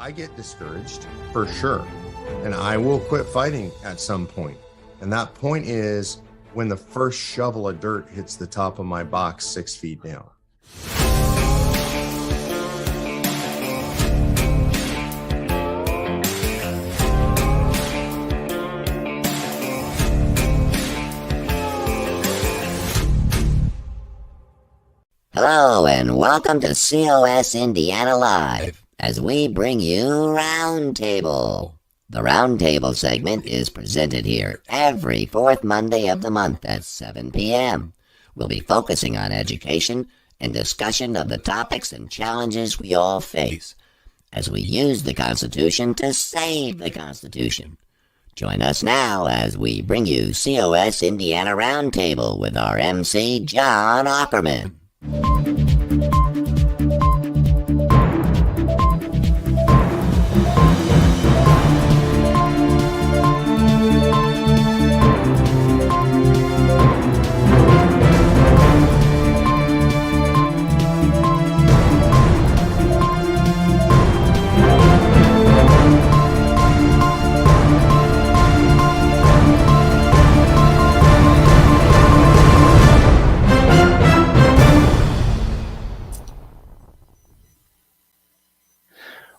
I get discouraged for sure. And I will quit fighting at some point. And that point is when the first shovel of dirt hits the top of my box 6 feet down. Hello and welcome to COS Indiana Live as we bring you Roundtable. The Roundtable segment is presented here every fourth Monday of the month at 7 p.m. We'll be focusing on education and discussion of the topics and challenges we all face as we use the Constitution to save the Constitution. Join us now as we bring you COS Indiana Roundtable with our MC, John Ackerman.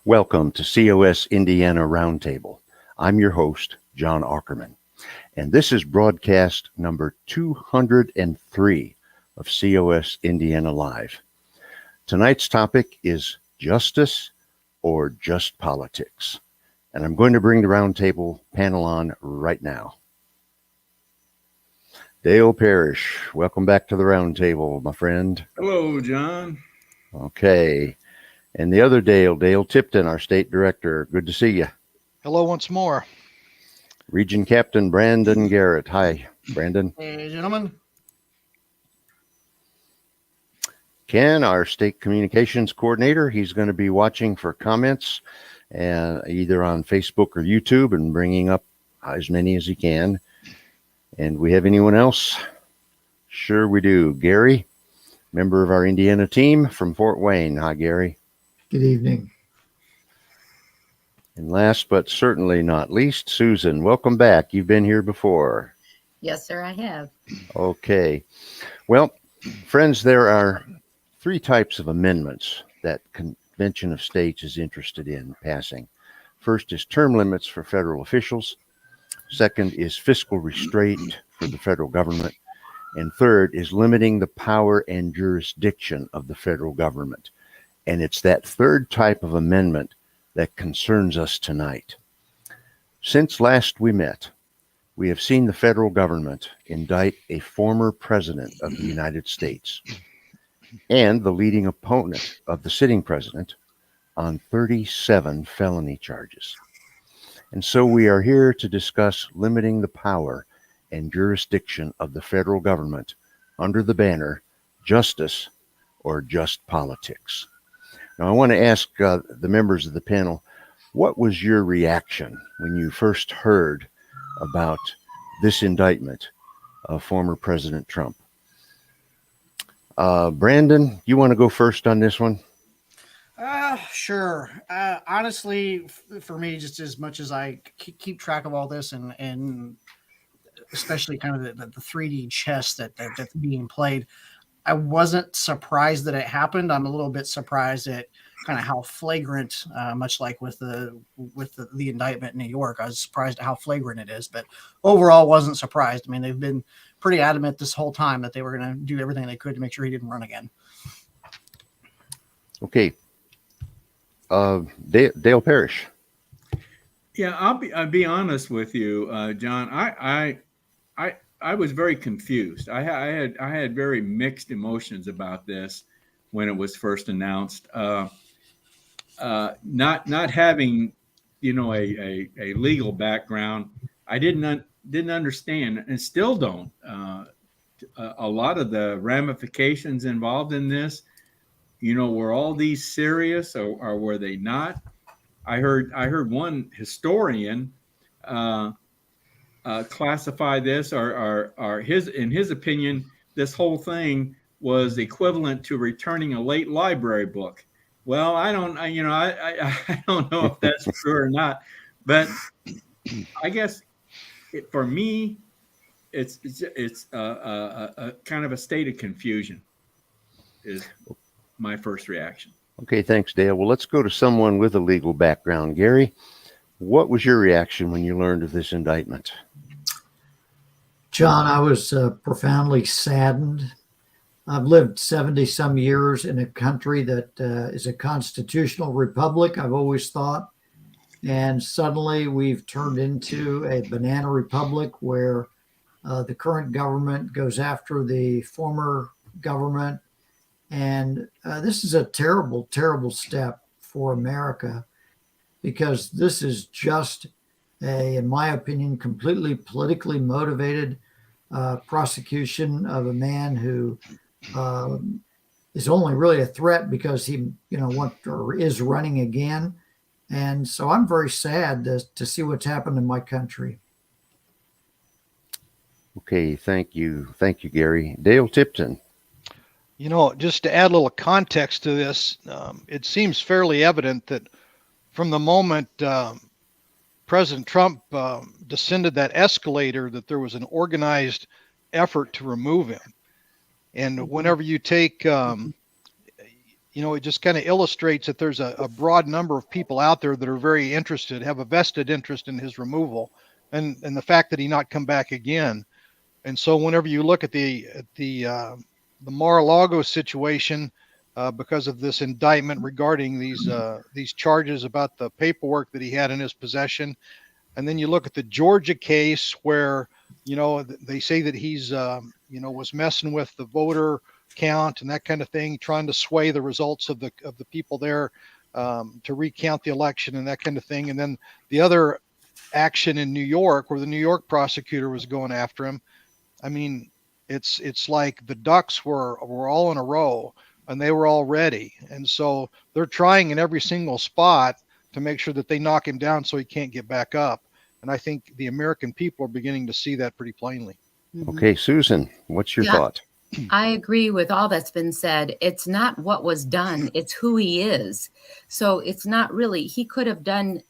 Welcome to COS Indiana Roundtable. I'm your host, John Ackerman, and this is broadcast number 203 of COS Indiana Live. Tonight's topic is justice or just politics, and I'm going to bring the Roundtable panel on right now. Dale Parrish, welcome back to the Roundtable, my friend. Hello, John. Okay. And the other Dale Tipton, our state director. Good to see you. Hello once more. Region Captain Brandon Garrett. Hi, Brandon. Hey, gentlemen. Ken, our state communications coordinator. He's going to be watching for comments either on Facebook or YouTube and bringing up as many as he can. And we have anyone else? Sure we do. Gary, member of our Indiana team from Fort Wayne. Hi, Gary. Good evening. And last but certainly not least, Susan, welcome back. You've been here before. Yes, sir, I have. Okay. Well, friends, there are 3 types of amendments that Convention of States is interested in passing. First is term limits for federal officials. Second is fiscal restraint for the federal government. And third is limiting the power and jurisdiction of the federal government. And it's that third type of amendment that concerns us tonight. Since last we met, we have seen the federal government indict a former president of the United States and the leading opponent of the sitting president on 37 felony charges. And so we are here to discuss limiting the power and jurisdiction of the federal government under the banner justice or just politics. Now, I want to ask the members of the panel, what was your reaction when you first heard about this indictment of former President Trump? Brandon, you want to go first on this one? Sure. Honestly, for me, just as much as I keep track of all this and especially kind of the 3D chess that's being played, I wasn't surprised that it happened. I'm a little bit surprised at kind of how flagrant, much like with the indictment in New York. I was surprised at how flagrant it is, but overall wasn't surprised. I mean, they've been pretty adamant this whole time that they were going to do everything they could to make sure he didn't run again. Okay. Dale Parrish. Yeah, I'll be honest with you, John. I was very confused. I had very mixed emotions about this when it was first announced. Not having, a legal background, I didn't understand and still don't. A lot of the ramifications involved in this. Were all these serious or were they not? I heard one historian classify this or in his opinion, this whole thing was equivalent to returning a late library book. Well, I don't know if that's true or not, but I guess for me, it's a kind of a state of confusion is my first reaction. Okay, thanks, Dale. Well, let's go to someone with a legal background. Gary, what was your reaction when you learned of this indictment? John, I was profoundly saddened. I've lived 70 some years in a country that is a constitutional republic, I've always thought. And suddenly we've turned into a banana republic where the current government goes after the former government. And this is a terrible, terrible step for America, because this is just in my opinion, completely politically motivated prosecution of a man who is only really a threat because he, is running again. And so I'm very sad to see what's happened in my country. Okay, thank you, Gary. Dale Tipton. Just to add a little context to this, it seems fairly evident that from the moment President Trump descended that escalator, that there was an organized effort to remove him. And whenever you take, it just kind of illustrates that there's a broad number of people out there that are very interested, have a vested interest in his removal, and the fact that he not come back again. And so whenever you look at the Mar-a-Lago situation, because of this indictment regarding these charges about the paperwork that he had in his possession. And then you look at the Georgia case where, they say that he's, was messing with the voter count and that kind of thing, trying to sway the results of the people there to recount the election and that kind of thing. And then the other action in New York where the New York prosecutor was going after him. I mean, it's like the ducks were all in a row. And they were all ready. And so they're trying in every single spot to make sure that they knock him down so he can't get back up. And I think the American people are beginning to see that pretty plainly. Okay, Susan, what's your thought? I agree with all that's been said. It's not what was done, it's who he is. So it's not really, he could have done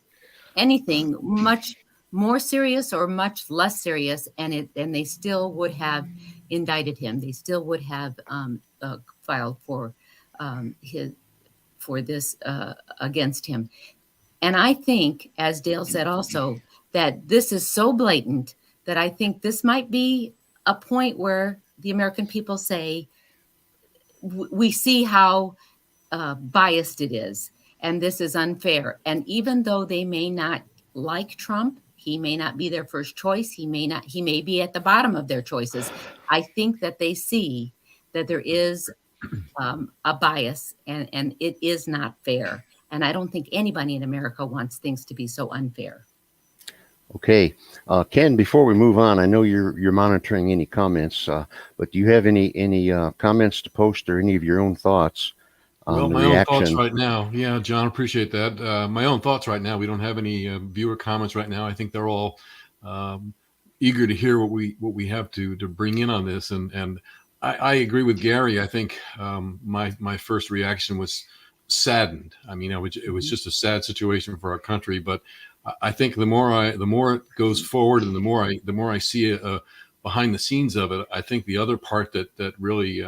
anything much more serious or much less serious, and they still would have indicted him. They still would have filed for this against him. And I think, as Dale said also, that this is so blatant that I think this might be a point where the American people say, we see how biased it is, and this is unfair. And even though they may not like Trump, he may not be their first choice, he may be at the bottom of their choices. I think that they see that there is a bias and it is not fair. And I don't think anybody in America wants things to be so unfair. Okay. Ken, before we move on, I know you're monitoring any comments, but do you have any comments to post or any of your own thoughts on the reaction? Own thoughts right now. Yeah, John, appreciate that. My own thoughts right now. We don't have any viewer comments right now. I think they're all eager to hear what we have to bring in on this. And I agree with Gary. I think my first reaction was saddened. I mean, it was just a sad situation for our country. But I think the more it goes forward, and the more I see behind the scenes of it, I think the other part that really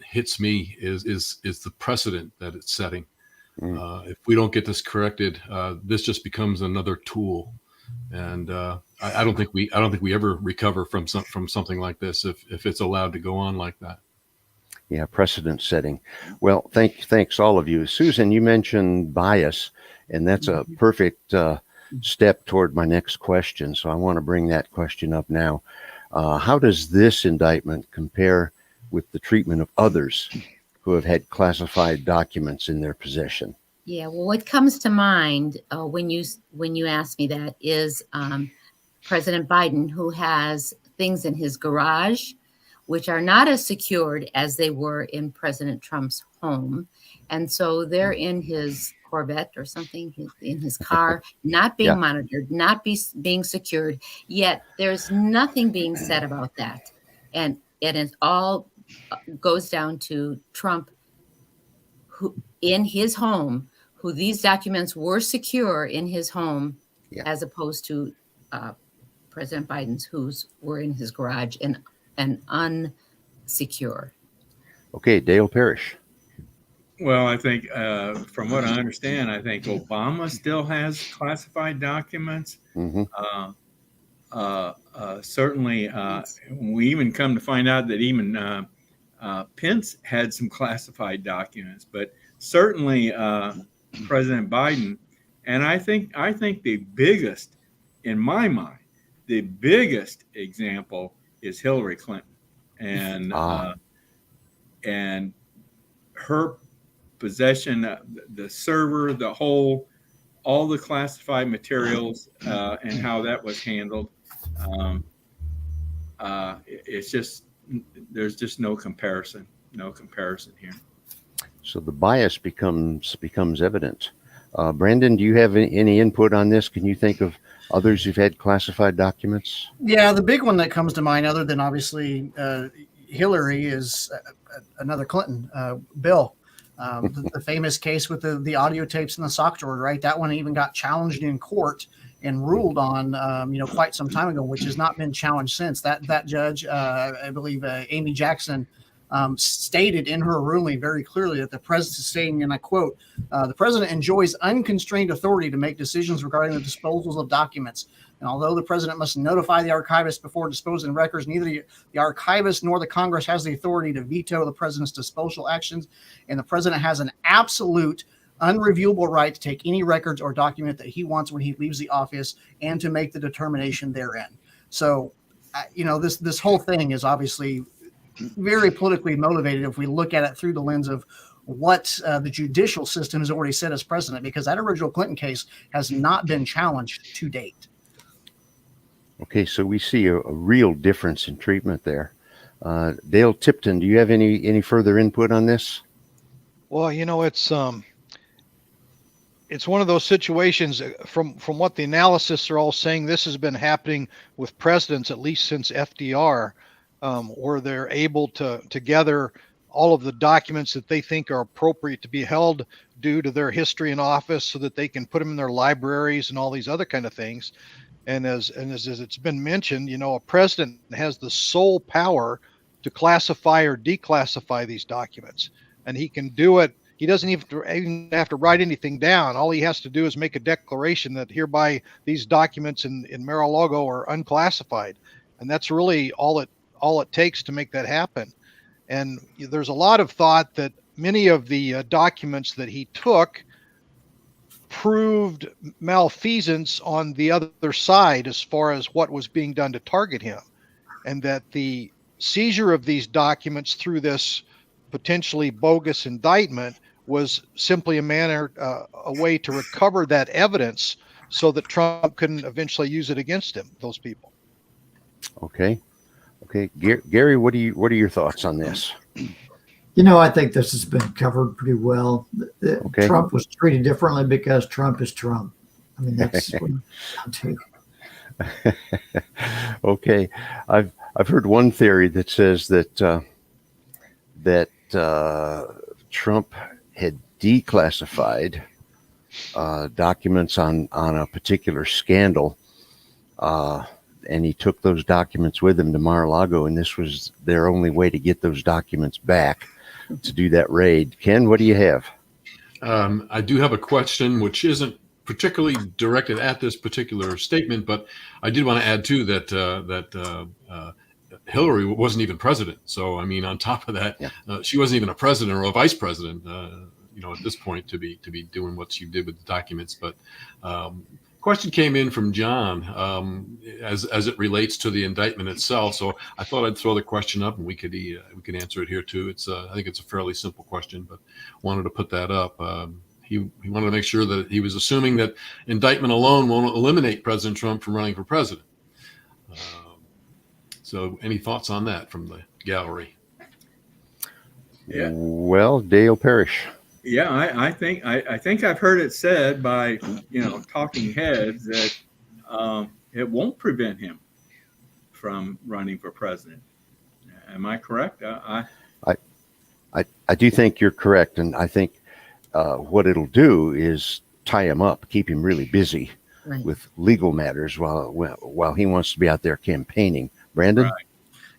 hits me is the precedent that it's setting. If we don't get this corrected, this just becomes another tool, and I don't think we ever recover from something like this if it's allowed to go on like that. Yeah, precedent setting. Well, thanks all of you. Susan, you mentioned bias, and that's a perfect step toward my next question. So I want to bring that question up now. How does this indictment compare with the treatment of others who have had classified documents in their possession? Yeah, well, what comes to mind when you ask me that is President Biden, who has things in his garage which are not as secured as they were in President Trump's home. And so they're in his Corvette or something, in his car, not being monitored, not being secured, yet there's nothing being said about that. And it all goes down to Trump, in his home, who these documents were secure in his home, Yeah. as opposed to President Biden's, whose were in his garage and unsecure. Okay, Dale Parrish. Well, I think from what I understand, I think Obama still has classified documents. Mm-hmm. Certainly, we even come to find out that even Pence had some classified documents, but certainly President Biden. And I think the biggest, in my mind, the biggest example is Hillary Clinton, and her possession, the server, all the classified materials, and how that was handled. It's just, there's just no comparison here. So the bias becomes evident. Brandon, do you have any input on this? Can you think of others who've had classified documents? Yeah, the big one that comes to mind, other than obviously Hillary, is another Clinton, Bill. The famous case with the audio tapes in the sock drawer, right? That one even got challenged in court and ruled on, quite some time ago, which has not been challenged since. That judge, I believe, Amy Jackson, stated in her ruling very clearly that the president is stating, and I quote, the president enjoys unconstrained authority to make decisions regarding the disposals of documents. And although the president must notify the archivist before disposing of records, neither the archivist nor the Congress has the authority to veto the president's disposal actions. And the president has an absolute unreviewable right to take any records or document that he wants when he leaves the office and to make the determination therein. So, this whole thing is obviously very politically motivated if we look at it through the lens of what the judicial system has already said as precedent, because that original Clinton case has not been challenged to date. Okay, so we see a real difference in treatment there. Dale Tipton, do you have any further input on this? Well, it's one of those situations from what the analysts are all saying. This has been happening with presidents at least since FDR, where they're able to gather all of the documents that they think are appropriate to be held due to their history in office, so that they can put them in their libraries and all these other kind of things. And as it's been mentioned, a president has the sole power to classify or declassify these documents, and he can do it. He doesn't even have to write anything down. All he has to do is make a declaration that hereby these documents in Mar-a-Lago are unclassified, and that's really all it takes to make that happen. And there's a lot of thought that many of the documents that he took proved malfeasance on the other side as far as what was being done to target him, and that the seizure of these documents through this potentially bogus indictment was simply a way to recover that evidence so that Trump couldn't eventually use it against him, those people. Okay. Gary, what are your thoughts on this? I think this has been covered pretty well. Okay. Trump was treated differently because Trump is Trump. I mean, that's what I'm taking. Okay, I've heard one theory that says that Trump had declassified documents on a particular scandal, and he took those documents with him to Mar-a-Lago, and this was their only way to get those documents back to do that raid. Ken, what do you have? I do have a question, which isn't particularly directed at this particular statement, but I did want to add too that Hillary wasn't even president. So I mean, on top of that, she wasn't even a president or a vice president. At this point, to be doing what she did with the documents. But question came in from John as it relates to the indictment itself. So I thought I'd throw the question up, and we could answer it here too. I think it's a fairly simple question, but wanted to put that up. He wanted to make sure that he was assuming that indictment alone won't eliminate President Trump from running for president. So any thoughts on that from the gallery? Yeah. Well, Dale Parrish. Yeah, I think I've heard it said by talking heads that it won't prevent him from running for president. Am I correct? I do think you're correct, and I think what it'll do is tie him up, keep him really busy Right. with legal matters while he wants to be out there campaigning. Brandon? Right.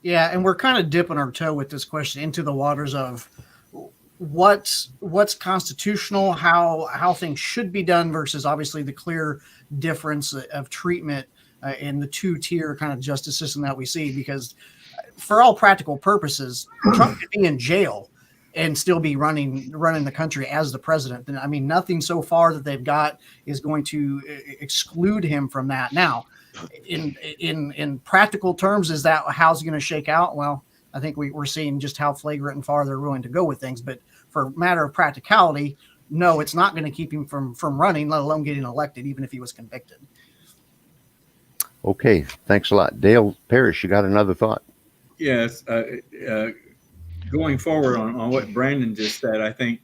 Yeah, and we're kind of dipping our toe with this question into the waters of what's constitutional, how things should be done versus obviously the clear difference of treatment in the two-tier kind of justice system that we see. Because for all practical purposes, Trump could be in jail and still be running the country as the president. And I mean, nothing so far that they've got is going to exclude him from that. Now, in practical terms, is that how's it going to shake out? Well, I think we're seeing just how flagrant and far they're willing to go with things. But for a matter of practicality, no, it's not going to keep him from running, let alone getting elected, even if he was convicted. Okay, thanks a lot. Dale Parrish, you got another thought? Yes. Going forward on what Brandon just said, I think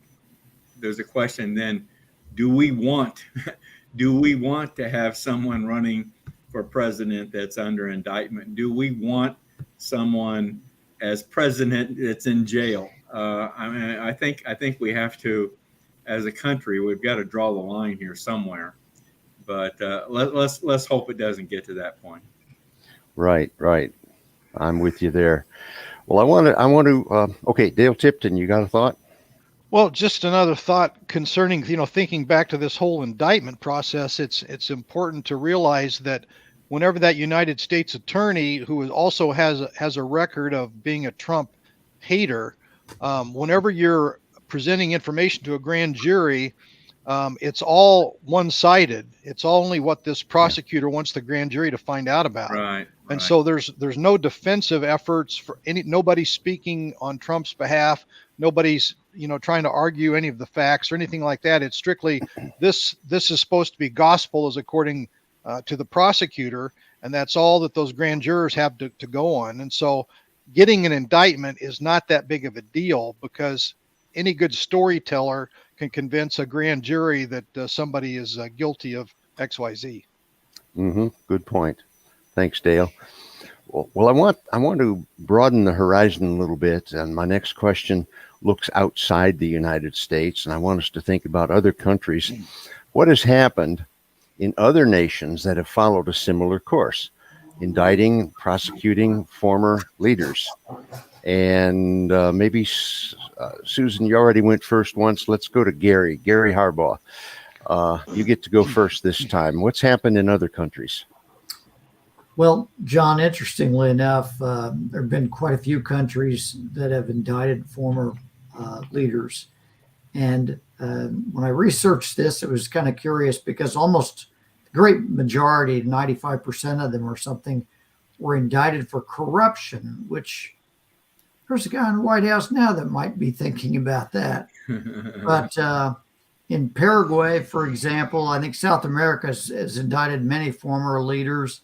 there's a question then, do we want to have someone running for president that's under indictment? Do we want someone as president that's in jail? I mean, I think we have to, as a country, we've got to draw the line here somewhere. But let's hope it doesn't get to that point. Right. I'm with you there. Well, I want to. Okay, Dale Tipton, you got a thought? Well, just another thought concerning, thinking back to this whole indictment process. It's important to realize that whenever that United States attorney, who also has a record of being a Trump hater, whenever you're presenting information to a grand jury, it's all one-sided. It's only what this prosecutor wants the grand jury to find out about. Right. And so there's no defensive efforts for nobody speaking on Trump's behalf. Nobody's trying to argue any of the facts or anything like that. It's strictly this is supposed to be gospel as according to the prosecutor, and that's all that those grand jurors have to go on. And so getting an indictment is not that big of a deal, because any good storyteller can convince a grand jury that somebody is guilty of XYZ. Good point. Thanks, Dale. Well, I want to broaden the horizon a little bit, and my next question looks outside the United States, and I want us to think about other countries. What has happened in other nations that have followed a similar course, indicting, prosecuting former leaders? And maybe Susan, you already went first once. Let's go to Gary Harbaugh. You get to go first this time. What's happened in other countries? Well, John, interestingly enough, there have been quite a few countries that have indicted former leaders. And when I researched this, it was kind of curious, because almost the great majority, 95% of them or something, were indicted for corruption, which there's a guy in the White House now that might be thinking about that. But in Paraguay, for example, I think South America has indicted many former leaders.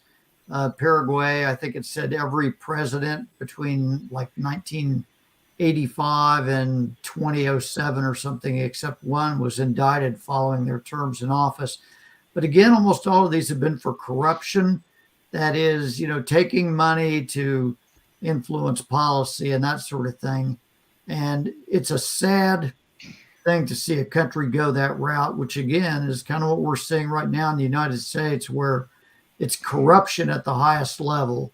Paraguay, I think it said every president between like 1985 and 2007 or something, except one, was indicted following their terms in office. But again, almost all of these have been for corruption. That is, taking money to influence policy and that sort of thing. And it's a sad thing to see a country go that route, which again is kind of what we're seeing right now in the United States, where it's corruption at the highest level.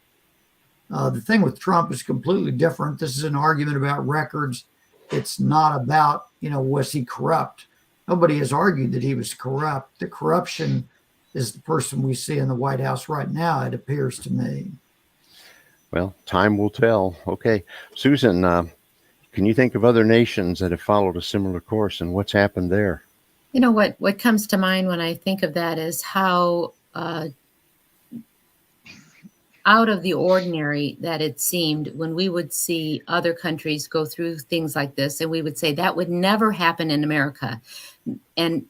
The thing with Trump is completely different. This is an argument about records. It's not about, was he corrupt? Nobody has argued that he was corrupt. The corruption is the person we see in the White House right now, it appears to me. Well, time will tell. Okay. Susan, can you think of other nations that have followed a similar course, and what's happened there? What comes to mind when I think of that is how out of the ordinary that it seemed when we would see other countries go through things like this, and we would say that would never happen in America, and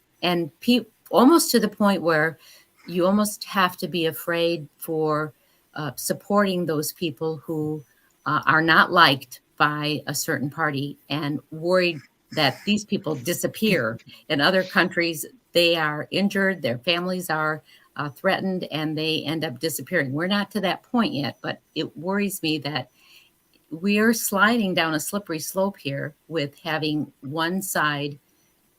almost to the point where you almost have to be afraid for supporting those people who are not liked by a certain party, and worried that these people disappear. In other countries, they are injured, their families are threatened, and they end up disappearing. We're not to that point yet, but it worries me that we are sliding down a slippery slope here with having one side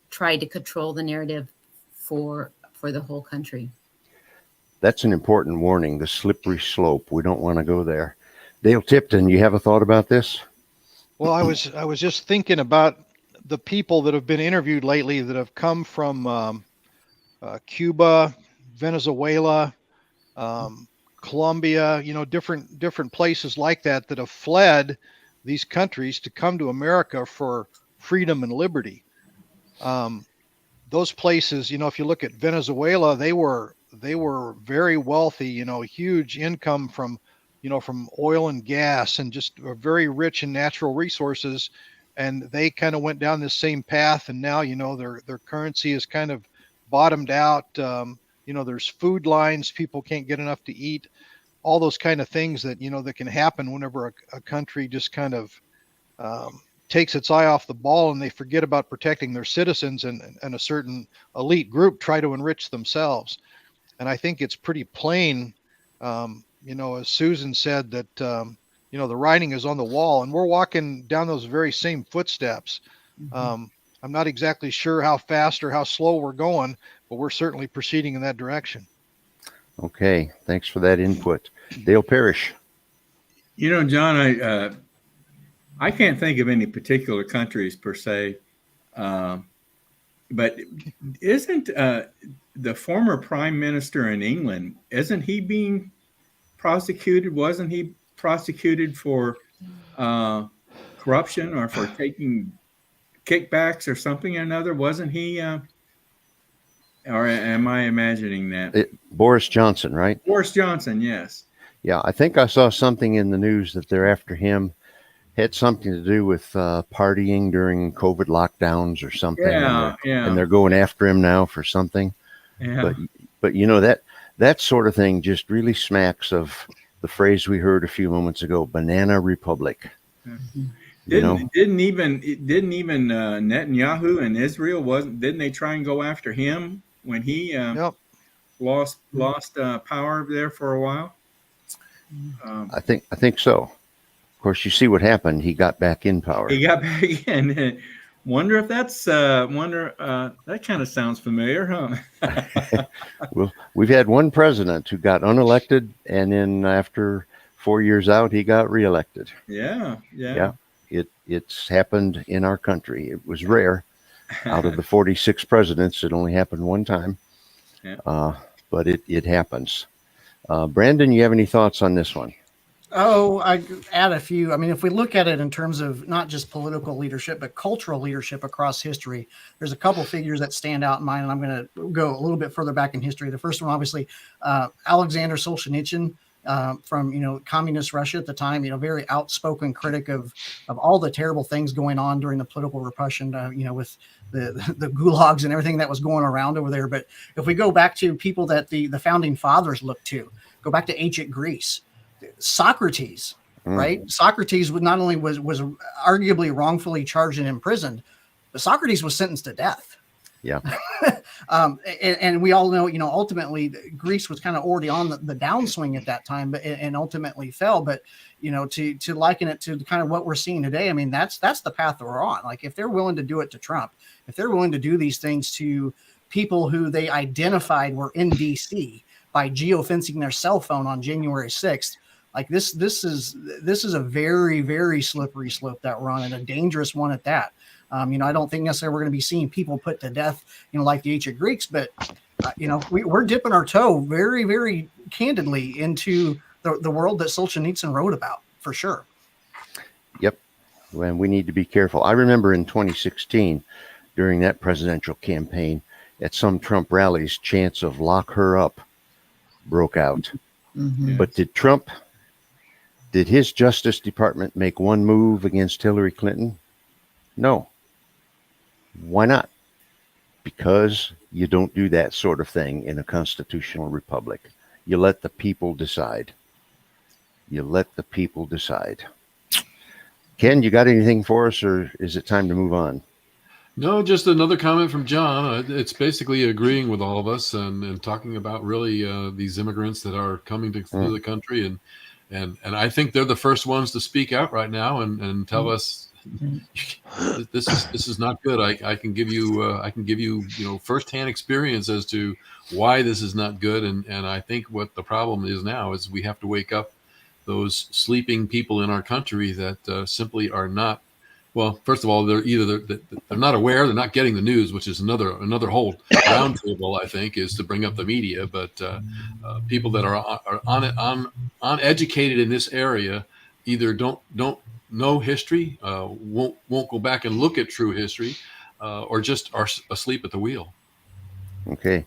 try to control the narrative for the whole country. That's an important warning, the slippery slope. We don't want to go there. Dale Tipton, you have a thought about this? Well, I was just thinking about the people that have been interviewed lately that have come from Cuba, Venezuela, Colombia, different places like that have fled these countries to come to America for freedom and liberty. Those places, if you look at Venezuela, they were very wealthy, huge income from oil and gas, and just are very rich in natural resources. And they kind of went down this same path, and now their currency is kind of bottomed out. There's food lines, people can't get enough to eat, all those kind of things that that can happen whenever a country just kind of takes its eye off the ball, and they forget about protecting their citizens, and a certain elite group try to enrich themselves. And I think it's pretty plain, as Susan said, that the writing is on the wall, and we're walking down those very same footsteps. I'm not exactly sure how fast or how slow we're going, but we're certainly proceeding in that direction. Okay, thanks for that input. Dale Parrish. John, I can't think of any particular countries per se, but isn't the former prime minister in England, isn't he being prosecuted? Wasn't he prosecuted for corruption or for taking kickbacks or something or another? Wasn't he? Or am I imagining that? Boris Johnson, right? Boris Johnson, yes. Yeah, I think I saw something in the news that they're after him. Had something to do with partying during COVID lockdowns or something. Yeah, and they're going after him now for something. Yeah. But that sort of thing just really smacks of the phrase we heard a few moments ago, banana republic. Mm-hmm. Didn't even Netanyahu in Israel didn't they try and go after him when he lost power there for a while? I think so. Of course, you see what happened. He got back in power. He got back in. Wonder if that's that kind of sounds familiar, huh? Well, we've had one president who got unelected, and then after 4 years out, he got reelected. Yeah. It's happened in our country. It was rare. Out of the 46 presidents, it only happened one time. Yeah. But it happens. Brandon, you have any thoughts on this one? Oh, I add a few. I mean, if we look at it in terms of not just political leadership, but cultural leadership across history, there's a couple figures that stand out in mind, and I'm going to go a little bit further back in history. The first one, obviously, Alexander Solzhenitsyn, from communist Russia at the time, very outspoken critic of all the terrible things going on during the political repression, with the gulags and everything that was going around over there. But if we go back to people that the founding fathers looked to, go back to ancient Greece, Socrates, right? Socrates not only was arguably wrongfully charged and imprisoned, but Socrates was sentenced to death. Yeah. And we all know, ultimately Greece was kind of already on the downswing at that time, and ultimately fell. But, to liken it to kind of what we're seeing today, I mean, that's the path that we're on. Like, if they're willing to do it to Trump, if they're willing to do these things to people who they identified were in DC by geofencing their cell phone on January 6th, like this is a very, very slippery slope that we're on, and a dangerous one at that. I don't think necessarily we're going to be seeing people put to death, like the ancient Greeks, but we're dipping our toe very, very candidly into the world that Solzhenitsyn wrote about, for sure. Yep. And we need to be careful. I remember in 2016, during that presidential campaign, at some Trump rallies, chants of "lock her up" broke out. Mm-hmm. But did his Justice Department make one move against Hillary Clinton? No. Why not? Because you don't do that sort of thing in a constitutional republic. You let the people decide. Ken, you got anything for us, or is it time to move on? No, just another comment from John. It's basically agreeing with all of us and talking about really these immigrants that are coming to the country, and I think they're the first ones to speak out right now and tell us this is not good. I can give you firsthand experience as to why this is not good. And I think what the problem is now is we have to wake up those sleeping people in our country that simply are not. Well, first of all, they're not aware, they're not getting the news, which is another whole roundtable. I think is to bring up the media, but people that are uneducated in this area either don't know history, won't go back and look at true history, or just are asleep at the wheel. Okay,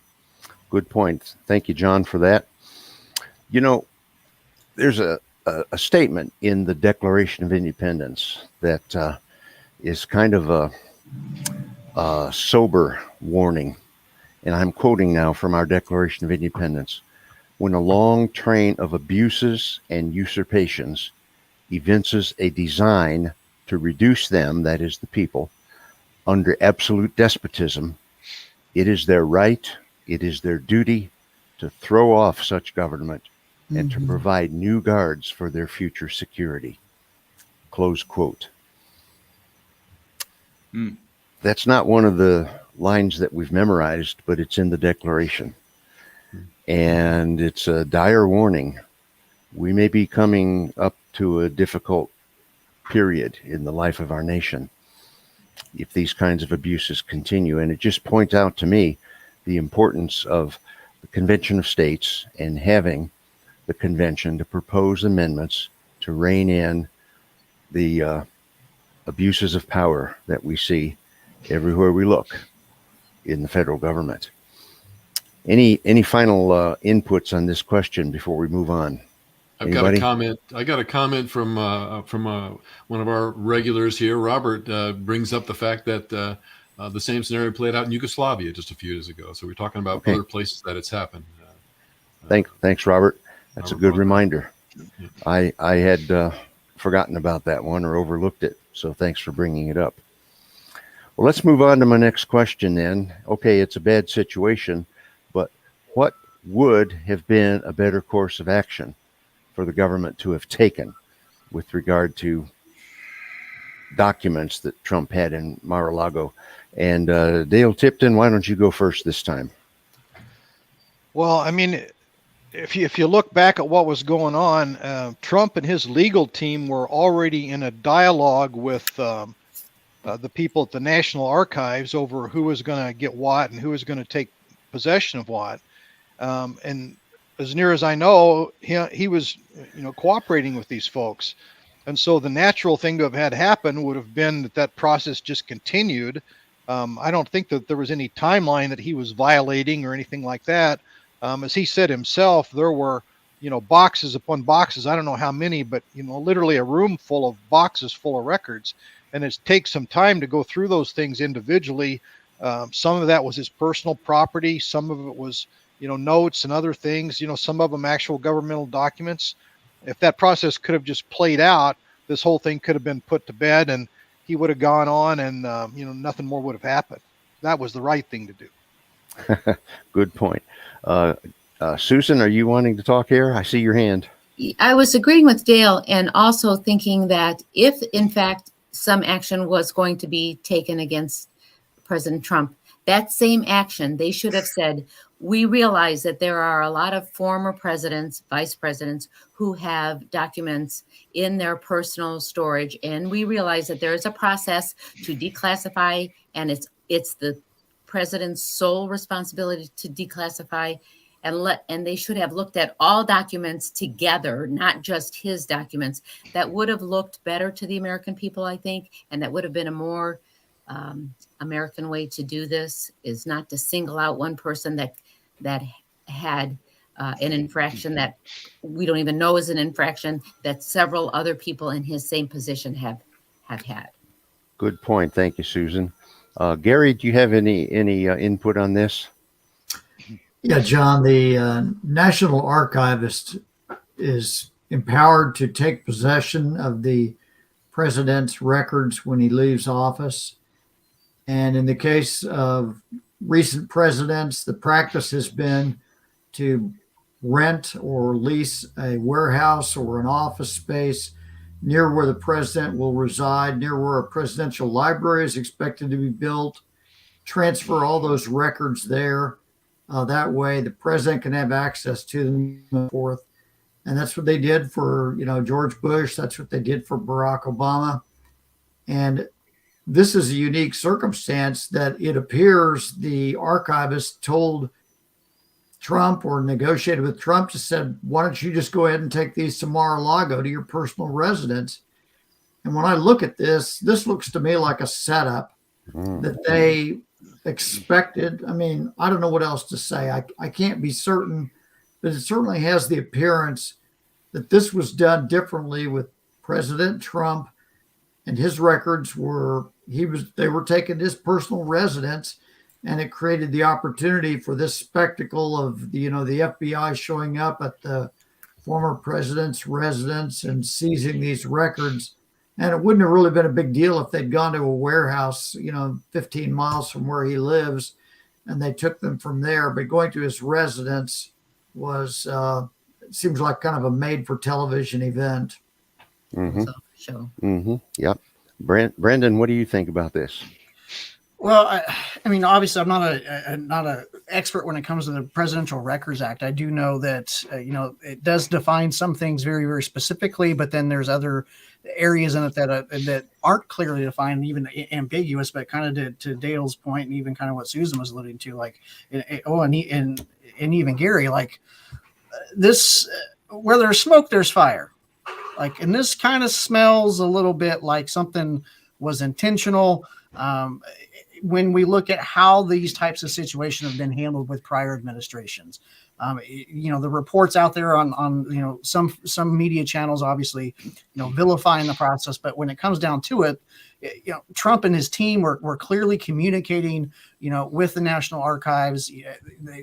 good point. Thank you, John, for that. You know, there's a statement in the Declaration of Independence that is kind of a sober warning. And I'm quoting now from our Declaration of Independence. When a long train of abuses and usurpations evinces a design to reduce them, that is the people, under absolute despotism, it is their right, it is their duty to throw off such government and to provide new guards for their future security. Close quote. That's not one of the lines that we've memorized, but it's in the Declaration. And it's a dire warning. We may be coming up to a difficult period in the life of our nation if these kinds of abuses continue. And it just points out to me the importance of the Convention of States and having the convention to propose amendments to rein in the abuses of power that we see everywhere we look in the federal government. Any final inputs on this question before we move on? Anybody? I got a comment from one of our regulars here. Robert brings up the fact that the same scenario played out in Yugoslavia just a few years ago. So we're talking about other places that it's happened. Thanks, Robert. That's a good reminder. Yeah. I had forgotten about that one or overlooked it. So thanks for bringing it up. Well, let's move on to my next question then. Okay, it's a bad situation, but what would have been a better course of action for the government to have taken with regard to documents that Trump had in Mar-a-Lago? And Dale Tipton, why don't you go first this time? Well, I mean, if you look back at what was going on, Trump and his legal team were already in a dialogue with the people at the National Archives over who was going to get what and who was going to take possession of what. And as near as I know, he was, cooperating with these folks. And so the natural thing to have had happen would have been that process just continued. I don't think that there was any timeline that he was violating or anything like that. As he said himself, there were, boxes upon boxes. I don't know how many, but, literally a room full of boxes full of records. And it takes some time to go through those things individually. Some of that was his personal property. Some of it was, notes and other things, some of them actual governmental documents. If that process could have just played out, this whole thing could have been put to bed and he would have gone on and, nothing more would have happened. That was the right thing to do. Good point. Susan, are you wanting to talk here? I see your hand. I was agreeing with Dale and also thinking that if, in fact, some action was going to be taken against President Trump, that same action, they should have said, we realize that there are a lot of former presidents, vice presidents, who have documents in their personal storage. And we realize that there is a process to declassify, and it's the president's sole responsibility to declassify. And they should have looked at all documents together, not just his documents. That would have looked better to the American people, I think, and that would have been a more American way to do this, is not to single out one person that had an infraction that we don't even know is an infraction that several other people in his same position have had. Good point. Thank you, Susan. Gary, do you have any input on this? Yeah, John, the National Archivist is empowered to take possession of the president's records when he leaves office. And in the case of recent presidents, the practice has been to rent or lease a warehouse or an office space near where the president will reside, near where a presidential library is expected to be built, transfer all those records there. That way the president can have access to them and so forth. And that's what they did for, George Bush. That's what they did for Barack Obama. And this is a unique circumstance that it appears the archivist told Trump or negotiated with Trump to said, why don't you just go ahead and take these to Mar-a-Lago, to your personal residence? And when I look at this looks to me like a setup that they expected. I mean, I don't know what else to say. I can't be certain, but it certainly has the appearance that this was done differently with President Trump, and his records they were taken to his personal residence, and it created the opportunity for this spectacle of the FBI showing up at the former president's residence and seizing these records. And it wouldn't have really been a big deal if they'd gone to a warehouse, 15 miles from where he lives, and they took them from there. But going to his residence was, it seems like kind of a made for television event. Mm-hmm. Show. Mm-hmm. Yep. Brandon, what do you think about this? Well, I mean, obviously, I'm not a expert when it comes to the Presidential Records Act. I do know that it does define some things very, very specifically, but then there's other areas in it that aren't clearly defined, even ambiguous. But kind of to Dale's point, and even kind of what Susan was alluding to, like, and even Gary, like this, where there's smoke, there's fire. Like, and this kind of smells a little bit like something was intentional. When we look at how these types of situations have been handled with prior administrations, the reports out there on some media channels, obviously, vilifying the process. But when it comes down to it, Trump and his team were clearly communicating, with the National Archives.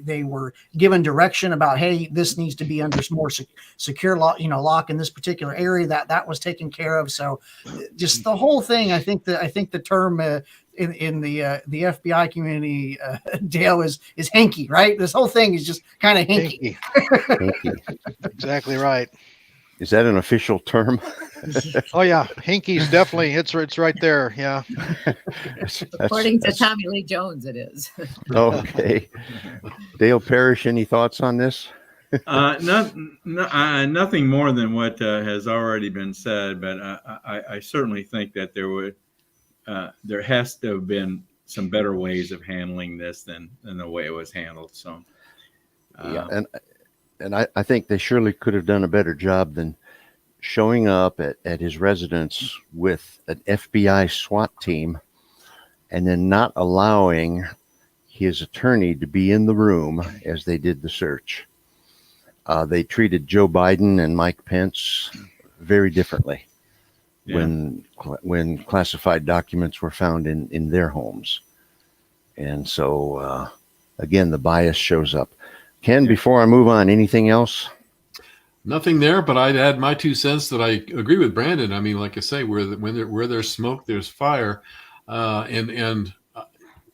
They were given direction about, hey, this needs to be under more secure lock in this particular area. That was taken care of. So just the whole thing, I think the term in the FBI community, Dale, is hanky, right? This whole thing is just kind of hanky. Hanky. Exactly right. Is that an official term? Oh yeah, hanky's definitely it's right there. Yeah. According to Tommy Lee Jones, it is. Okay. Dale Parrish, any thoughts on this? Nothing more than what has already been said, but I certainly think that there has to have been some better ways of handling this than the way it was handled. So, yeah, and I think they surely could have done a better job than showing up at his residence with an FBI SWAT team and then not allowing his attorney to be in the room as they did the search. They treated Joe Biden and Mike Pence very differently when classified documents were found in their homes. And so, again, the bias shows up. Ken, before I move on, anything else? Nothing there, but I'd add my 2 cents that I agree with Brandon. I mean, like I say, where there's smoke, there's fire, and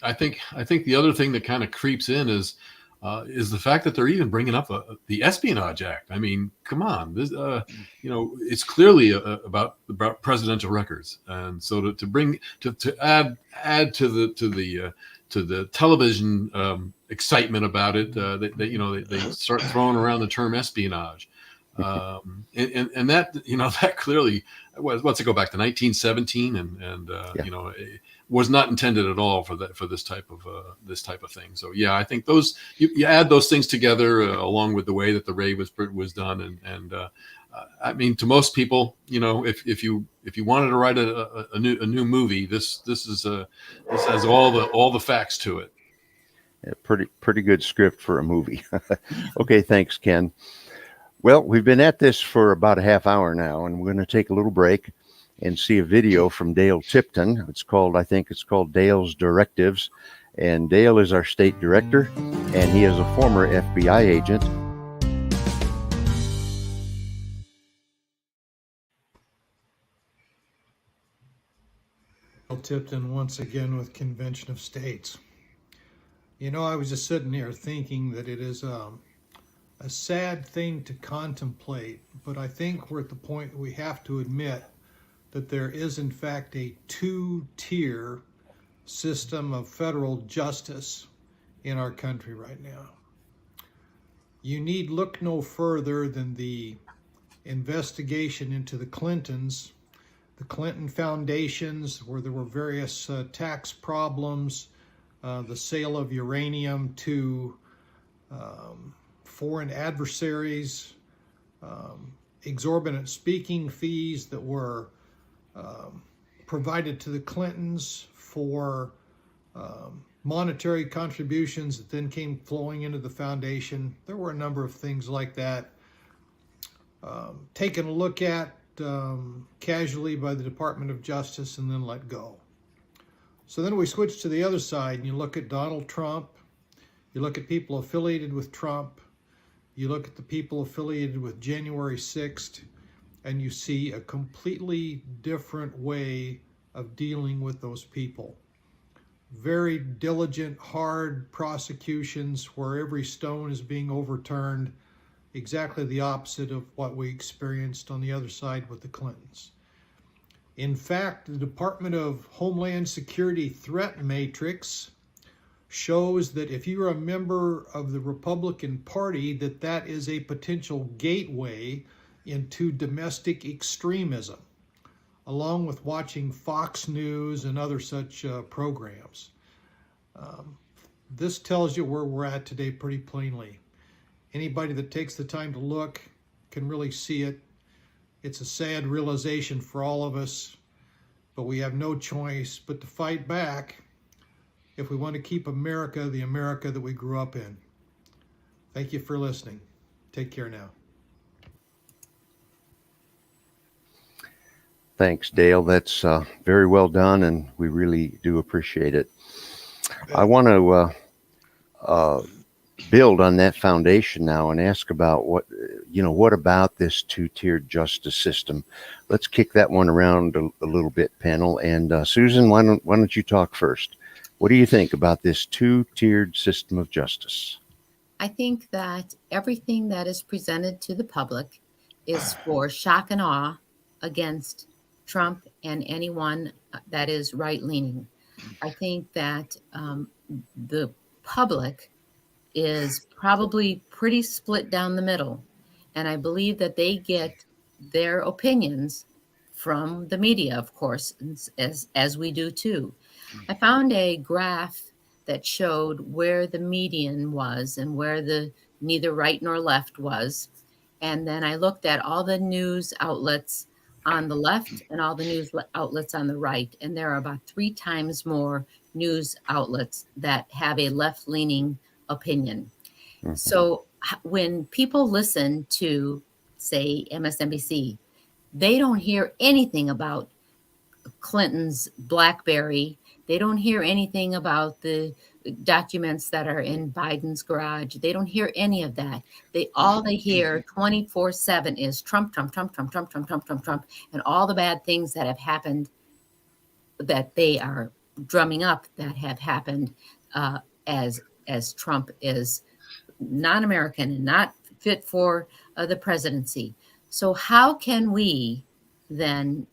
I think the other thing that kind of creeps in is the fact that they're even bringing up the Espionage Act. I mean, come on, this it's clearly about presidential records, and so to add to the television excitement about it, they start throwing around the term espionage, and that that clearly what's it go back to 1917 and it was not intended at all for this type of thing. So yeah, I think those you add those things together along with the way that the raid was done, and I mean, to most people, if you wanted to write a new movie, this has all the facts to it. Yeah, pretty good script for a movie. Okay, thanks, Ken. Well, we've been at this for about a half hour now, and we're going to take a little break and see a video from Dale Tipton. I think it's called Dale's Directives, and Dale is our state director, and he is a former FBI agent. Dale Tipton once again with Convention of States. I was just sitting here thinking that it is a sad thing to contemplate, but I think we're at the point we have to admit that there is in fact a two-tier system of federal justice in our country right now. You need look no further than the investigation into the Clintons, the Clinton foundations, where there were various tax problems, the sale of uranium to foreign adversaries, exorbitant speaking fees that were provided to the Clintons for monetary contributions that then came flowing into the foundation. There were a number of things like that taken a look at casually by the Department of Justice and then let go. So then we switch to the other side and you look at Donald Trump, you look at people affiliated with Trump, you look at the people affiliated with January 6th, and you see a completely different way of dealing with those people. Very diligent, hard prosecutions where every stone is being overturned, exactly the opposite of what we experienced on the other side with the Clintons. In fact, the Department of Homeland Security threat matrix shows that if you're a member of the Republican Party, that is a potential gateway into domestic extremism, along with watching Fox News and other such programs. This tells you where we're at today pretty plainly. Anybody that takes the time to look can really see it. It's a sad realization for all of us, but we have no choice but to fight back if we want to keep America the America that we grew up in. Thank you for listening. Take care now. Thanks, Dale. That's very well done, and we really do appreciate it. I want to build on that foundation now and ask about what about this two-tiered justice system? Let's kick that one around a little bit, panel. And Susan, why don't you talk first? What do you think about this two-tiered system of justice? I think that everything that is presented to the public is for shock and awe against Trump and anyone that is right-leaning. I think that the public is probably pretty split down the middle. And I believe that they get their opinions from the media, of course, as we do too. I found a graph that showed where the median was and where the neither right nor left was. And then I looked at all the news outlets on the left and all the news outlets on the right. And there are about 3 times more news outlets that have a left-leaning opinion. Mm-hmm. So when people listen to, say, MSNBC, they don't hear anything about Clinton's BlackBerry. They don't hear anything about the documents that are in Biden's garage. They don't hear any of that. All they hear 24/7 is Trump, Trump, Trump, Trump, Trump, Trump, Trump, Trump, Trump, and all the bad things that have happened that they are drumming up that have happened as Trump is non-American and not fit for the presidency. So how can we then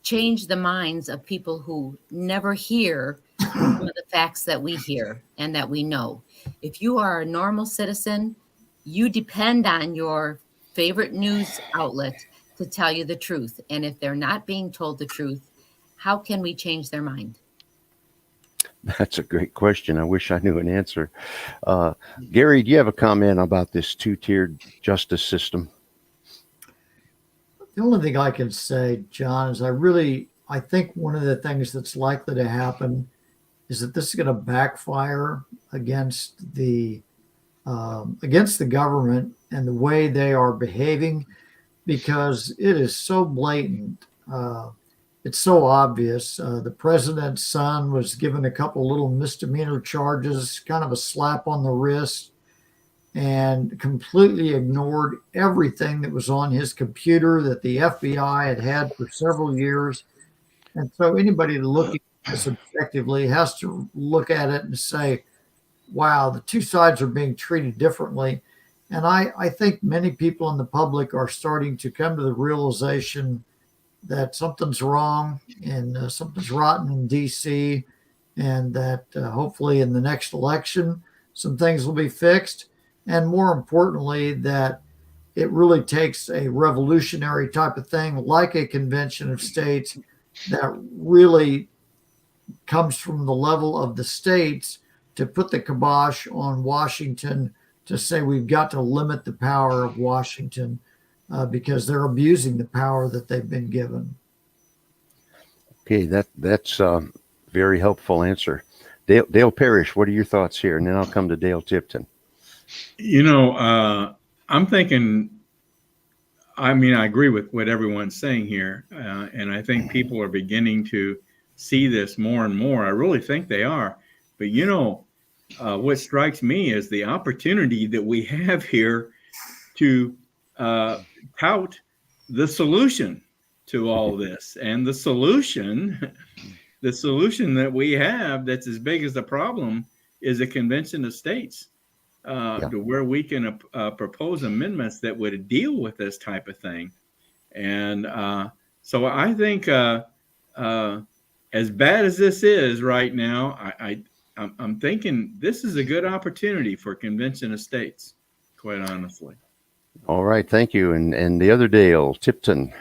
change the minds of people who never hear some of the facts that we hear and that we know? If you are a normal citizen, you depend on your favorite news outlet to tell you the truth. And if they're not being told the truth, how can we change their mind? That's a great question. I wish I knew an answer. Gary, do you have a comment about this two-tiered justice system? The only thing I can say, John, is I think one of the things that's likely to happen is that this is going to backfire against the government and the way they are behaving, because it is so blatant. It's so obvious. The president's son was given a couple little misdemeanor charges, kind of a slap on the wrist, and completely ignored everything that was on his computer that the FBI had for several years. And so anybody looking at this objectively has to look at it and say, wow, the two sides are being treated differently. And I think many people in the public are starting to come to the realization that something's wrong and something's rotten in DC, and that hopefully in the next election, some things will be fixed. And more importantly, that it really takes a revolutionary type of thing like a convention of states that really comes from the level of the states to put the kibosh on Washington to say we've got to limit the power of Washington because they're abusing the power that they've been given. Okay, that's a very helpful answer. Dale Parrish, what are your thoughts here? And then I'll come to Dale Tipton. I'm thinking, I agree with what everyone's saying here. And I think people are beginning to see this more and more. I really think they are. But, what strikes me is the opportunity that we have here to tout the solution to all this. And the solution that we have that's as big as the problem is a convention of states. To where we can propose amendments that would deal with this type of thing. And so I think as bad as this is right now, I'm thinking this is a good opportunity for convention of states, quite honestly. All right, thank you. And the other Dale, Tipton.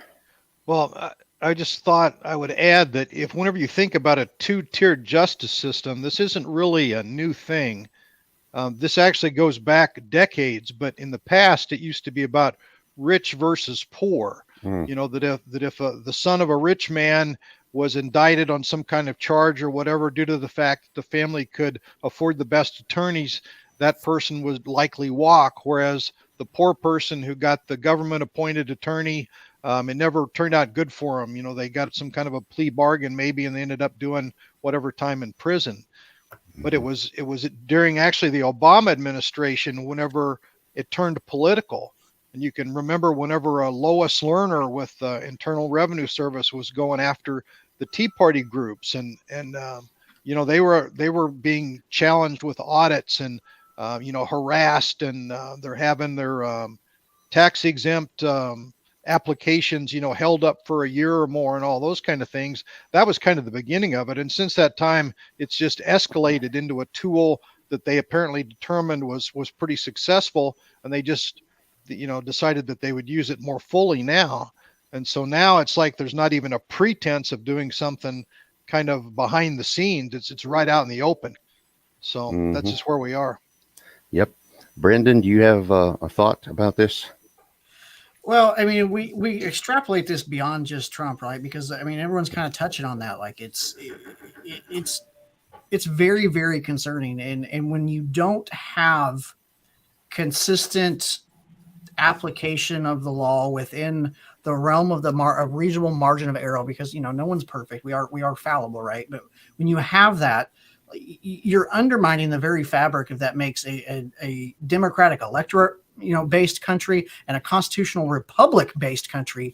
Well, I just thought I would add that if whenever you think about a two-tiered justice system, this isn't really a new thing. This actually goes back decades, but in the past, it used to be about rich versus poor. That if the son of a rich man was indicted on some kind of charge or whatever, due to the fact that the family could afford the best attorneys, that person would likely walk. Whereas the poor person who got the government appointed attorney, it never turned out good for them. They got some kind of a plea bargain maybe, and they ended up doing whatever time in prison. But it was during actually the Obama administration whenever it turned political. And you can remember whenever Lois Lerner with the Internal Revenue Service was going after the Tea Party groups, and they were being challenged with audits and harassed, and they're having their tax exempt applications held up for a year or more and all those kind of things. That was kind of the beginning of it, and since that time it's just escalated into a tool that they apparently determined was pretty successful, and they just decided that they would use it more fully now. And so now it's like there's not even a pretense of doing something kind of behind the scenes. It's right out in the open. So that's just where we are. Yep. Brendan, do you have a thought about this? Well, we extrapolate this beyond just Trump, right? Because everyone's kind of touching on that. Like it's very, very concerning. And when you don't have consistent application of the law within the realm of a reasonable margin of error, because no one's perfect. We are fallible, right? But when you have that, you're undermining the very fabric of that makes a democratic electorate based country and a constitutional republic based country.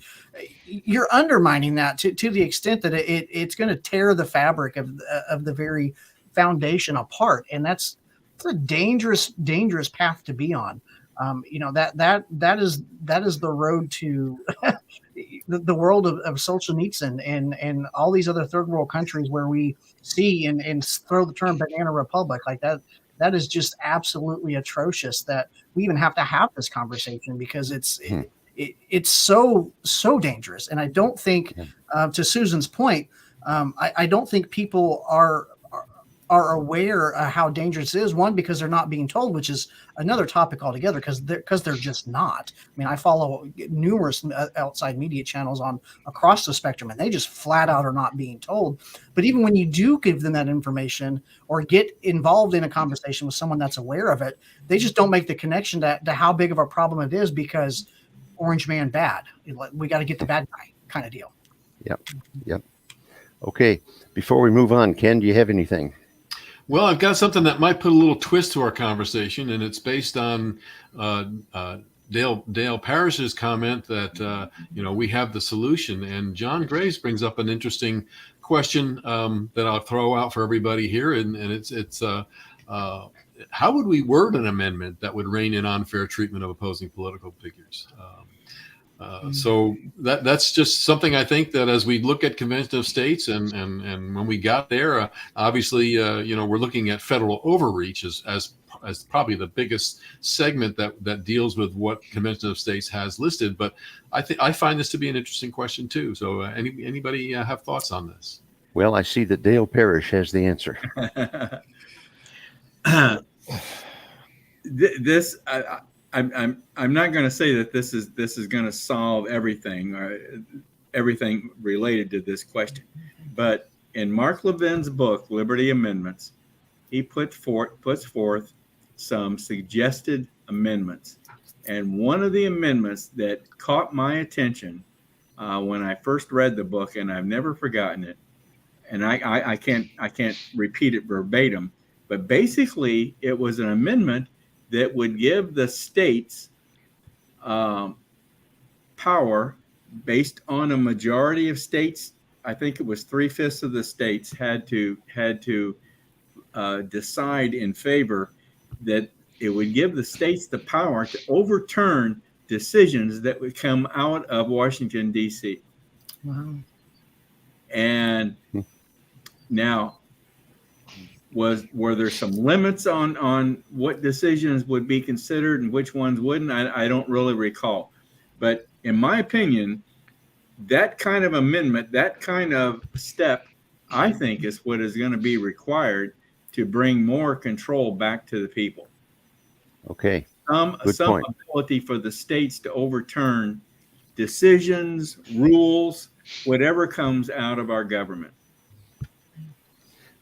You're undermining that to the extent that it's going to tear the fabric of the very foundation apart, and that's a dangerous path to be on. That is the road to the world of Solzhenitsyn and all these other third world countries where we see and throw the term banana republic like that. That is just absolutely atrocious that we even have to have this conversation, because it's so dangerous. And I don't think, to Susan's point, I don't think people are aware of how dangerous it is. One, because they're not being told, which is another topic altogether, because they're just not. I follow numerous outside media channels across the spectrum, and they just flat out are not being told. But even when you do give them that information or get involved in a conversation with someone that's aware of it, they just don't make the connection to how big of a problem it is, because orange man bad. We got to get the bad guy kind of deal. Yep. Okay. Before we move on, Ken, do you have anything? Well, I've got something that might put a little twist to our conversation, and it's based on Dale Parrish's comment that we have the solution. And John Graves brings up an interesting question that I'll throw out for everybody here, and it's how would we word an amendment that would rein in unfair treatment of opposing political figures? So that's just something I think that as we look at convention of states and when we got there, obviously, we're looking at federal overreach as probably the biggest segment that deals with what convention of states has listed. But I find this to be an interesting question too. So anybody have thoughts on this? Well, I see that Dale Parrish has the answer. This I'm not going to say that this is going to solve everything related to this question, but in Mark Levin's book Liberty Amendments, he puts forth some suggested amendments, and one of the amendments that caught my attention when I first read the book, and I've never forgotten it, and I can't repeat it verbatim, but basically it was an amendment that would give the states power based on a majority of states. I think it was 3/5 of the states had to decide in favor, that it would give the states the power to overturn decisions that would come out of Washington, D.C. Wow. And now, were there some limits on what decisions would be considered and which ones wouldn't? I don't really recall. But in my opinion, that kind of amendment, that kind of step, I think is what is going to be required to bring more control back to the people. Okay. Some point. ability for the states to overturn decisions, rules, whatever comes out of our government.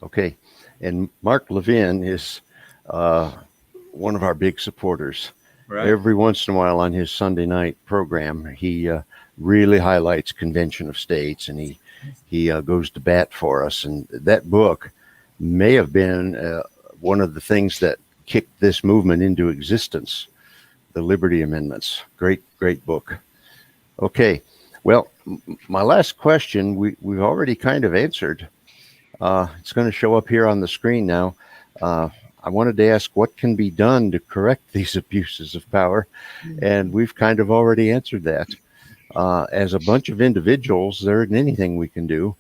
Okay. And Mark Levin is one of our big supporters. Right. Every once in a while on his Sunday night program, he really highlights Convention of States, and he goes to bat for us. And that book may have been one of the things that kicked this movement into existence, the Liberty Amendments. Great book. Okay. Well, my last question, we've already kind of answered. It's going to show up here on the screen now. I wanted to ask what can be done to correct these abuses of power, and we've kind of already answered that. As a bunch of individuals, there isn't anything we can do,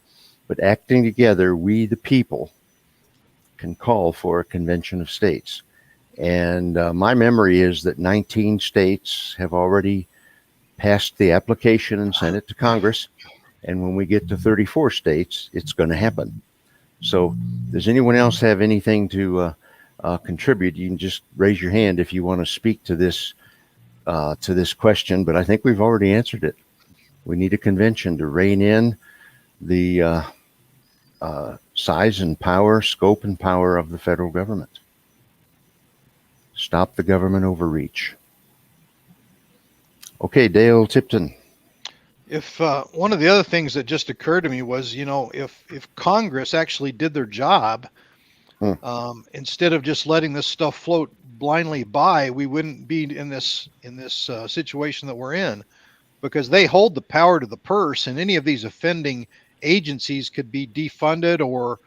but acting together, we the people can call for a convention of states. And my memory is that 19 states have already passed the application and sent it to Congress, and when we get to 34 states, it's going to happen. So does anyone else have anything to contribute? You can just raise your hand if you want to speak to this question, but I think we've already answered it. We need a convention to rein in the size and power, scope and power of the federal government. Stop the government overreach. Okay, Dale Tipton. If one of the other things that just occurred to me was, if Congress actually did their job, instead of just letting this stuff float blindly by, we wouldn't be in this situation that we're in, because they hold the power to the purse, and any of these offending agencies could be defunded or,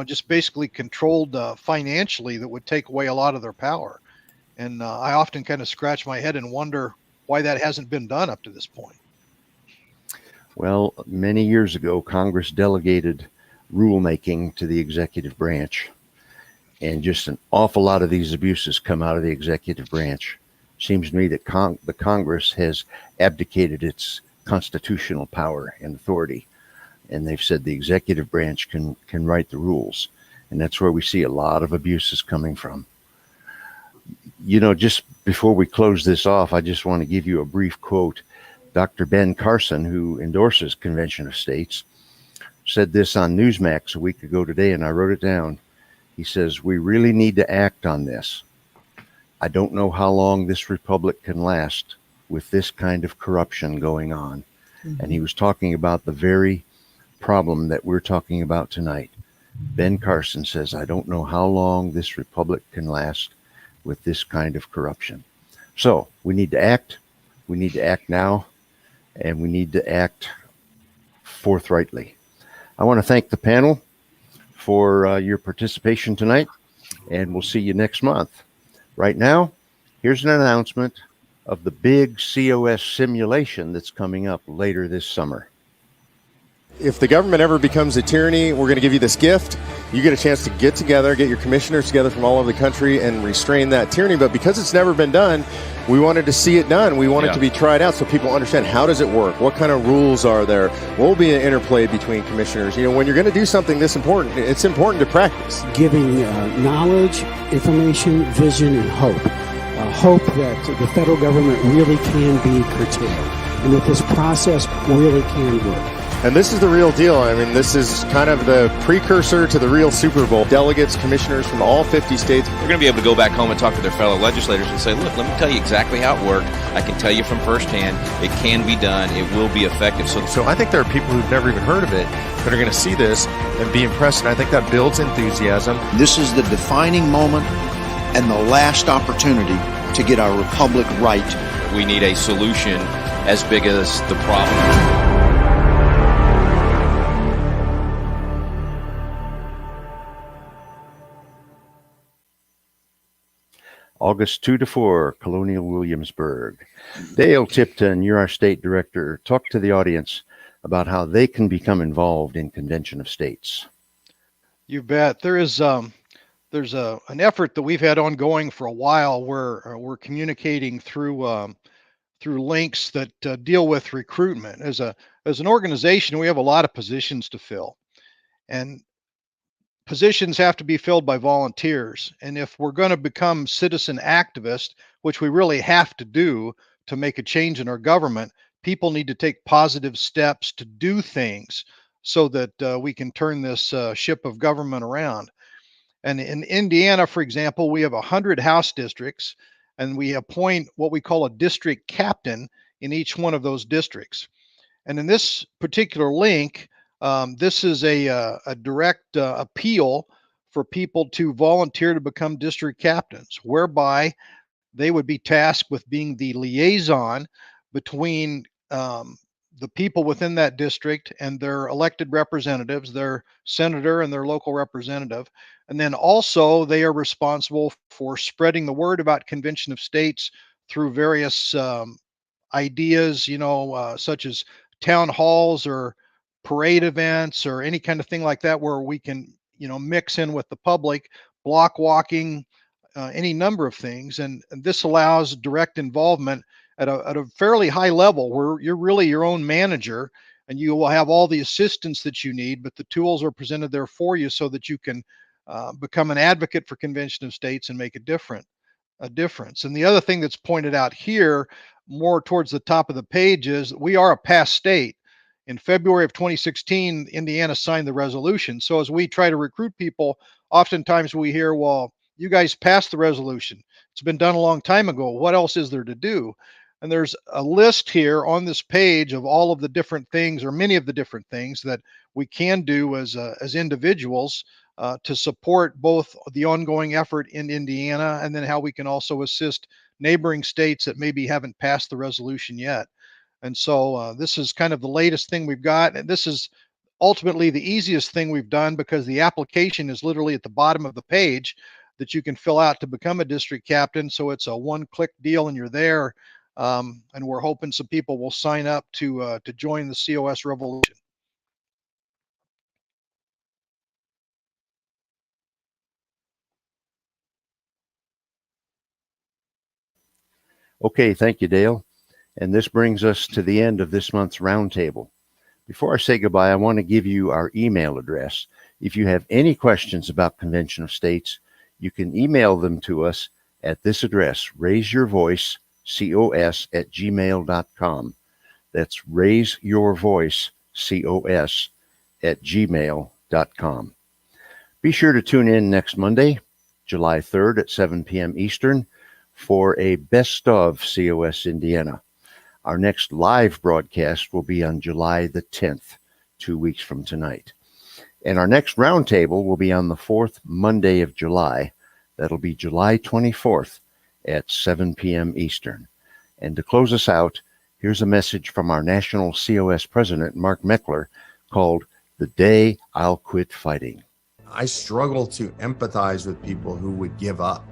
just basically controlled financially. That would take away a lot of their power. And I often kind of scratch my head and wonder why that hasn't been done up to this point. Well, many years ago, Congress delegated rulemaking to the executive branch, and just an awful lot of these abuses come out of the executive branch. Seems to me that the Congress has abdicated its constitutional power and authority, and they've said the executive branch can write the rules, and that's where we see a lot of abuses coming from. Just before we close this off, I just want to give you a brief quote. Dr. Ben Carson, who endorses Convention of States, said this on Newsmax a week ago today, and I wrote it down. He says, "We really need to act on this. I don't know how long this republic can last with this kind of corruption going on." Mm-hmm. And he was talking about the very problem that we're talking about tonight. Ben Carson says, "I don't know how long this republic can last with this kind of corruption." So we need to act. We need to act now, and we need to act forthrightly. I want to thank the panel for your participation tonight, and we'll see you next month. Right now, here's an announcement of the big COS simulation that's coming up later this summer. If the government ever becomes a tyranny, we're going to give you this gift. You get a chance to get together, get your commissioners together from all over the country and restrain that tyranny. But because it's never been done, we wanted to see it done. We want it to be tried out so people understand, how does it work? What kind of rules are there? What will be an interplay between commissioners? You know, when you're going to do something this important, it's important to practice. Giving knowledge, information, vision, and hope. Hope that the federal government really can be curtailed and that this process really can work. And this is the real deal. I mean, this is kind of the precursor to the real Super Bowl. Delegates, commissioners from all 50 states. They're going to be able to go back home and talk to their fellow legislators and say, look, let me tell you exactly how it worked. I can tell you from firsthand, it can be done. It will be effective. So I think there are people who've never even heard of it that are going to see this and be impressed. And I think that builds enthusiasm. This is the defining moment and the last opportunity to get our republic right. We need a solution as big as the problem. August 2 to 4, Colonial Williamsburg. Dale Tipton, you're our state director. Talk to the audience about how they can become involved in Convention of States. You bet. There's an effort that we've had ongoing for a while where we're communicating through links that deal with recruitment. As an organization, we have a lot of positions to fill, and positions have to be filled by volunteers. And if we're going to become citizen activists, which we really have to do to make a change in our government, people need to take positive steps to do things so that we can turn this ship of government around. And in Indiana, for example, we have 100 House districts, and we appoint what we call a district captain in each one of those districts. And in this particular link, this is a direct appeal for people to volunteer to become district captains, whereby they would be tasked with being the liaison between the people within that district and their elected representatives, their senator and their local representative. And then also they are responsible for spreading the word about Convention of States through various ideas, such as town halls or parade events or any kind of thing like that, where we can, mix in with the public, block walking, any number of things. And this allows direct involvement at a fairly high level where you're really your own manager and you will have all the assistance that you need, but the tools are presented there for you so that you can become an advocate for Convention of States and make a difference. And the other thing that's pointed out here, more towards the top of the page, is we are a past state. In February of 2016, Indiana signed the resolution. So as we try to recruit people, oftentimes we hear, well, you guys passed the resolution. It's been done a long time ago. What else is there to do? And there's a list here on this page of all of the different things, or many of the different things that we can do as individuals to support both the ongoing effort in Indiana and then how we can also assist neighboring states that maybe haven't passed the resolution yet. And so this is kind of the latest thing we've got. And this is ultimately the easiest thing we've done because the application is literally at the bottom of the page that you can fill out to become a district captain. So it's a one-click deal and you're there. And we're hoping some people will sign up to join the COS revolution. Okay, thank you, Dale. And this brings us to the end of this month's roundtable. Before I say goodbye, I want to give you our email address. If you have any questions about Convention of States, you can email them to us at this address, raiseyourvoicecos@gmail.com. That's raiseyourvoicecos@gmail.com. Be sure to tune in next Monday, July 3rd at 7 p.m. Eastern for a Best of COS Indiana. Our next live broadcast will be on July the 10th, 2 weeks from tonight. And our next roundtable will be on the 4th Monday of July. That'll be July 24th at 7 p.m. Eastern. And to close us out, here's a message from our National COS President, Mark Meckler, called The Day I'll Quit Fighting. I struggle to empathize with people who would give up.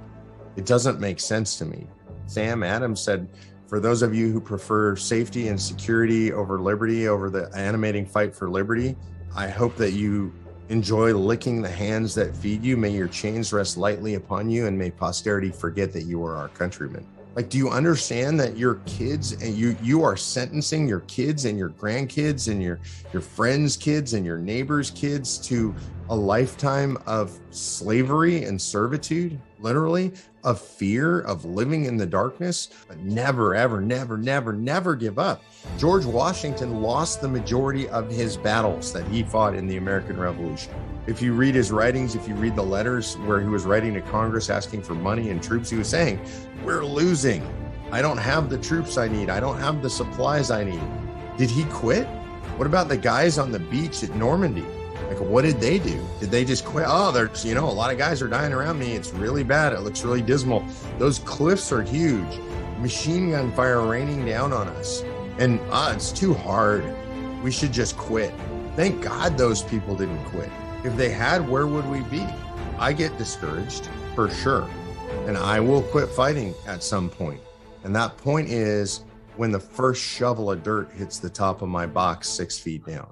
It doesn't make sense to me. Sam Adams said, For those of you who prefer safety and security over liberty, over the animating fight for liberty, I hope that you enjoy licking the hands that feed you. May your chains rest lightly upon you, and may posterity forget that you are our countrymen. Like, do you understand that your kids and you are sentencing your kids and your grandkids and your friends' kids and your neighbors' kids to a lifetime of slavery and servitude, literally, of fear, of living in the darkness? But never, ever, never, never, never give up. George Washington lost the majority of his battles that he fought in the American Revolution. If you read his writings, if you read the letters where he was writing to Congress asking for money and troops, he was saying, we're losing. I don't have the troops I need. I don't have the supplies I need. Did he quit? What about the guys on the beach at Normandy? Like, what did they do? Did they just quit? Oh, there's, a lot of guys are dying around me. It's really bad. It looks really dismal. Those cliffs are huge. Machine gun fire raining down on us. And it's too hard. We should just quit. Thank God those people didn't quit. If they had, where would we be? I get discouraged, for sure. And I will quit fighting at some point. And that point is when the first shovel of dirt hits the top of my box 6 feet down.